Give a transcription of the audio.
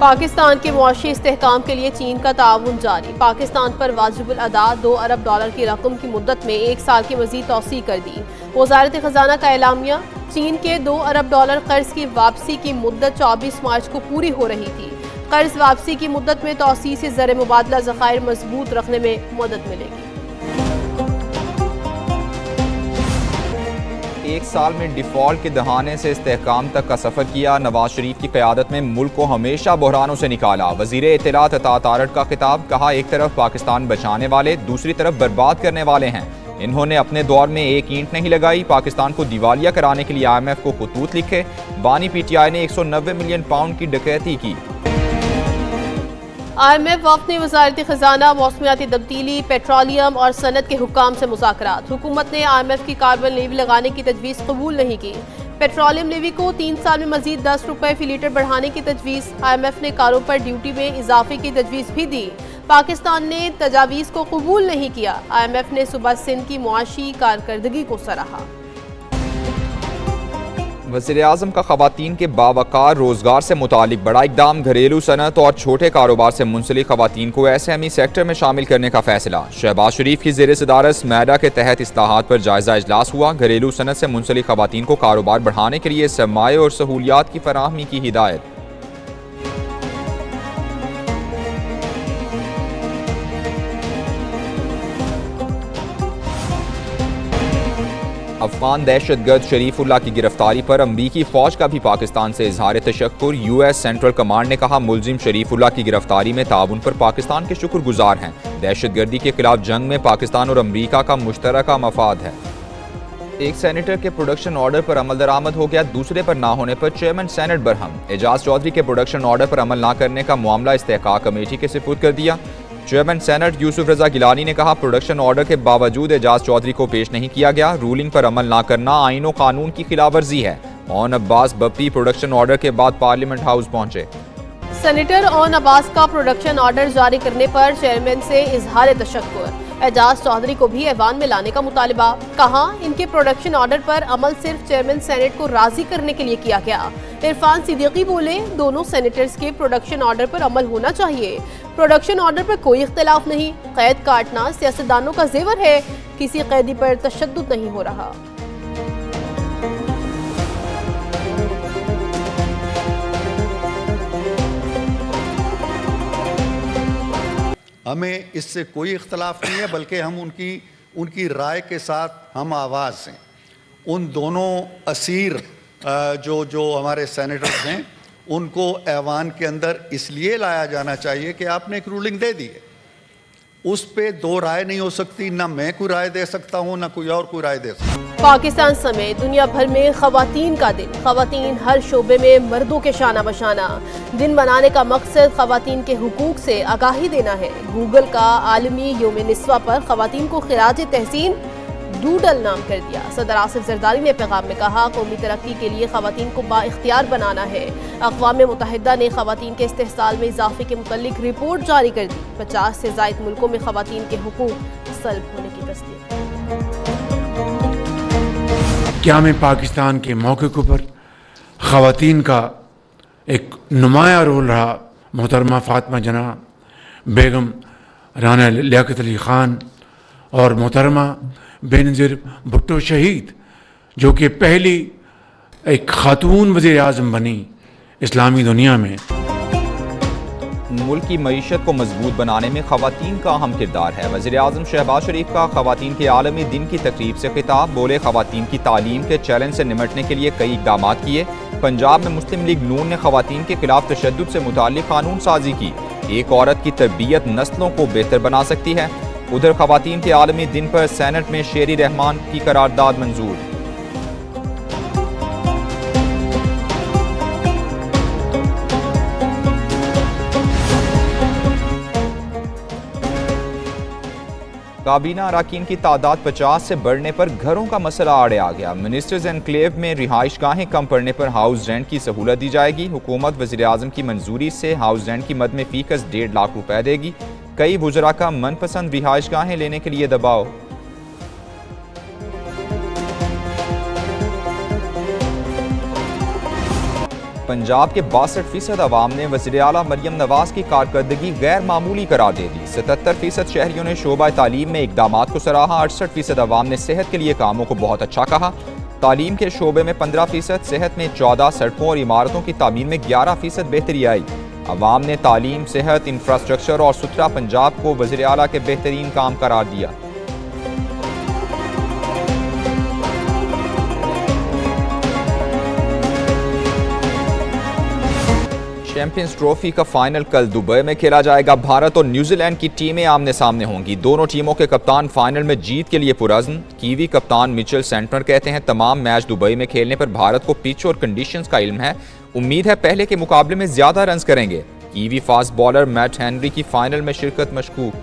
पाकिस्तान के मुआशी इस्तेहकाम के लिए चीन का ताउन जारी। पाकिस्तान पर वाजिबुल अदा $2 अरब की रकम की मुद्दत में 1 साल की मजीद तौसी कर दी। वज़ारत ख़जाना का एलामिया। चीन के $2 अरब कर्ज की वापसी की मुद्दत 24 मार्च को पूरी हो रही थी। कर्ज वापसी की मुद्दत में तौसी से ज़र मुबादला ज़खायर मजबूत रखने में मदद मिलेगी। 1 साल में डिफॉल्ट के दहाने से इस्तेहकाम तक का सफ़र किया। नवाज शरीफ की क़यादत में मुल्क को हमेशा बहरानों से निकाला। वज़ीर इत्तलात अता तारड़ का खिताब। कहा, एक तरफ पाकिस्तान बचाने वाले, दूसरी तरफ बर्बाद करने वाले हैं। इन्होंने अपने दौर में एक ईंट नहीं लगाई। पाकिस्तान को दिवालिया कराने के लिए IMF को खतूत लिखे। बानी PTI ने 190 मिलियन पाउंड की डकैती की। IMF वफ़द ने वज़ारत ख़जाना, मौसमियाती तब्दीली, पेट्रोलियम और सनत के हुक्काम से मुज़ाकरात। हुकूमत ने IMF की कार्बन लेवी लगाने की तजवीज़ कबूल नहीं की। पेट्रोलियम लेवी को 3 साल में मजीद ₹10 फ़ी लीटर बढ़ाने की तजवीज़। IMF ने कारों पर ड्यूटी में इजाफे की तजवीज़ भी दी। पाकिस्तान ने तजावीज़ को कबूल नहीं किया। IMF ने सुबह सिंध की मुआशी कारकर्दगी को सराहा। वज़ीर-ए-आज़म का ख़वातीन के बावकार रोज़गार से मुतालिक बड़ा इक़दाम। घरेलू सनत और छोटे कारोबार से मुंसलिक ख़वातीन को SME सेक्टर में शामिल करने का फैसला। शहबाज शरीफ की ज़ेर सदारत मैडा के तहत इस्लाहात पर जायज़ा इजलास हुआ। घरेलू सनत से मुंसलिक ख़वातीन को कारोबार बढ़ाने के लिए सरमाए और सहूलियात की फराहमी की हिदायत। अफगान दहशतगर्द शरीफुल्लाह की गिरफ्तारी पर अमरीकी फौज का भी पाकिस्तान से इजहार तशक्कुर। US सेंट्रल कमांड ने कहा, मुलजिम शरीफुल्लाह की गिरफ्तारी में ताउन पर पाकिस्तान के शुक्रगुजार हैं। दहशतगर्दी के खिलाफ जंग में पाकिस्तान और अमरीका का मुश्तरका मफाद है। एक सेनेटर के प्रोडक्शन ऑर्डर पर अमल दरामद हो गया। दूसरे पर ना होने पर चेयरमैन सेनेट बरहम। एजाज चौधरी के प्रोडक्शन ऑर्डर पर अमल ना करने का मामला इस्तेहकाक कमेटी के सुपुर्द कर दिया। चेयरमैन सेनेट यूसुफ रजा गिलानी ने कहा, प्रोडक्शन ऑर्डर के बावजूद एजाज चौधरी को पेश नहीं किया गया। रूलिंग पर अमल ना करना आईन और कानून की खिलाफवर्जी है। Own Abbas Bappi production order के बाद पार्लियामेंट हाउस पहुंचे। सेनेटर ओन अब्बास का प्रोडक्शन ऑर्डर जारी करने पर चेयरमैन से इजहार तशक्कुर। एजाज चौधरी को भी ऐवान में लाने का मुतालिबा। कहा, इनके प्रोडक्शन ऑर्डर पर अमल सिर्फ चेयरमैन सेनेट को राजी करने के लिए किया गया। इरफान सिद्दीकी बोले, दोनों सेनेटर्स के प्रोडक्शन ऑर्डर पर अमल होना चाहिए। प्रोडक्शन ऑर्डर पर कोई इख्तिलाफ नहीं। कैद काटना सियासतदानों का जेवर है। किसी कैदी पर तशद्दुद नहीं हो रहा। हमें इससे कोई इख्तलाफ नहीं है, बल्कि हम उनकी राय के साथ हम आवाज़ हैं। उन दोनों असीर जो हमारे सेनेटर्स हैं, उनको ऐवान के अंदर इसलिए लाया जाना चाहिए कि आपने एक रूलिंग दे दी है। उस पे दो राय नहीं हो सकती। ना मैं कोई राय दे सकता हूँ, ना कोई और कोई राय दे सकता हूँ। पाकिस्तान समेत दुनिया भर में ख़वातीन का दिन। ख़वातीन हर शोबे में मर्दों के शाना बशाना। दिन मनाने का मकसद ख़वातीन के हुकूक से आगाही देना है। गूगल का आलमी यौम निस्वा पर ख़वातीन को खिराज तहसीन डूडल नाम कर दिया। सदर आसिफ जरदारी ने पैगाम में कहा, कौमी तरक्की के लिए ख़वातीन को बाइख्तियार बनाना है। अक़वाम मुत्तहिदा ने ख़वातीन के इस्तेहसाल में इजाफे के मुतल्लिक रिपोर्ट जारी कर दी। 50 से ज़ायद मुल्कों में ख़वातीन के हुकूक सल्ब होने की तस्दीक। क़याम पाकिस्तान के मौके पर ख़वातीन का एक नुमाया रोल रहा। मोहतरमा फ़ातिमा जना, बेगम राना लियाकत अली ख़ान और मोहतरमा बेनज़ीर भुट्टो शहीद, जो कि पहली एक खातून वज़ीर आज़म बनी इस्लामी दुनिया में। मुल्क की मईशत को मजबूत बनाने में ख़वातीन का अहम किरदार है। वज़ीर-ए-आज़म शहबाज शरीफ का ख़वातीन के आलमी दिन की तकरीब से खिताब। बोले, ख़वातीन की तालीम के चैलेंज से निमटने के लिए कई इक़दाम किए। पंजाब में मुस्लिम लीग नून ने ख़वातीन के खिलाफ तशद्दुद से मुताल्लिक़ कानून साजी की। एक औरत की तरबियत नस्लों को बेहतर बना सकती है। उधर ख़वातीन के आलमी दिन पर सेनेट में शेरी रहमान की करारदाद मंजूर। काबीना अराकीन की तादाद 50 से बढ़ने पर घरों का मसला आड़े आ गया। मिनिस्टर्स एनक्लेव में रिहाइश गाहें कम पड़ने पर हाउस रेंट की सहूलत दी जाएगी। हुकूमत वज़ीर-ए-आज़म की मंजूरी से हाउस रेंट की मद में फीकस 1.5 लाख रुपए देगी। कई वुज़रा का मनपसंद रिहाइश गाहें लेने के लिए दबाव। पंजाब के 62% अवाम ने वज़ीर आला मरियम नवाज की कारकर्दगी गैर मामूली करार दे दी। 77% शहरियों ने शोबा तालीम में इकदामात को सराहा। 68% अवाम ने सेहत के लिए कामों को बहुत अच्छा कहा। तालीम के शोबे में 15%, सेहत में 14, सड़कों और इमारतों की तामीर में 11% बेहतरी आई। अवाम ने तालीम, सेहत, इंफ्रास्ट्रक्चर और सुथरा पंजाब को वज़ीर आला के बेहतरीन काम करार दिया। चैंपियंस ट्रॉफी का फाइनल कल दुबई में खेला जाएगा। भारत और न्यूजीलैंड की टीमें आमने सामने होंगी। दोनों टीमों के कप्तान फाइनल में जीत के लिए पुरअज़्म। कीवी कप्तान मिचेल सेंटनर कहते हैं, तमाम मैच दुबई में खेलने पर भारत को पिच और कंडीशंस का इल्म है। उम्मीद है पहले के मुकाबले में ज्यादा रन्स करेंगे। Kiwi fast bowler Matt Henry की फाइनल में शिरकत मशकूक।